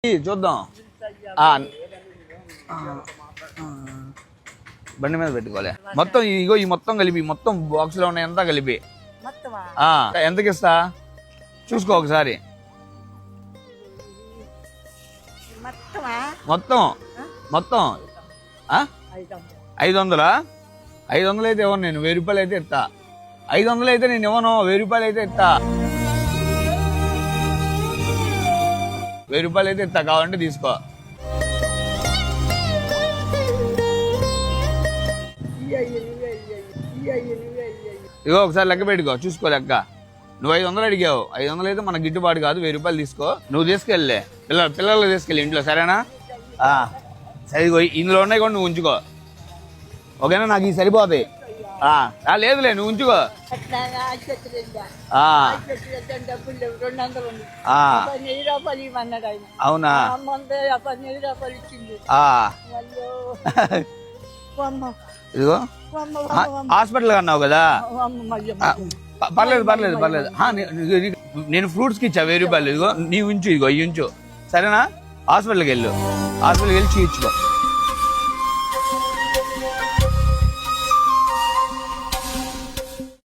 చూద్దాం బండి మీద పెట్టుకోలే మొత్తం ఇగో ఈ మొత్తం కలిపి మొత్తం బాక్స్ లో ఉన్నాయి అంతా కలిపి ఎంతకి ఇస్తా చూసుకో ఒకసారి మొత్తం మొత్తం 500 500 అయితే ఇవ్వను నేను 1000 రూపాయలు అయితే ఇస్తా 500 అయితే నేను ఇవ్వను 1000 రూపాయలు అయితే ఇస్తా 1000 రూపాయలు అయితే ఇస్తా కావాలంటే తీసుకో ఇగో ఒకసారి లెక్క పెట్టుకో చూసుకో లెక్క నువ్వు 500 అడిగావు 500 అయితే మన గిట్టుబాటు కాదు 1000 రూపాయలు తీసుకో నువ్వు తీసుకెళ్ళే పిల్లలు తీసుకెళ్ళి ఇంట్లో సరేనా సరే ఇందులో ఉన్నాయి కూడా నువ్వు ఉంచుకో ఓకేనా నాకు ఈ సరిపోతాయి లేదులే నువ్వు ఉంచుకో అవునా ఇదిగో హాస్పిటల్ అన్నావు కదా పర్లేదు నేను ఫ్రూట్స్కి ఇచ్చా 1000 రూపాయలు ఇదిగో నీ ఉంచు ఇదిగో ఉంచు సరేనా హాస్పిటల్కి వెళ్ళి చూయించుకో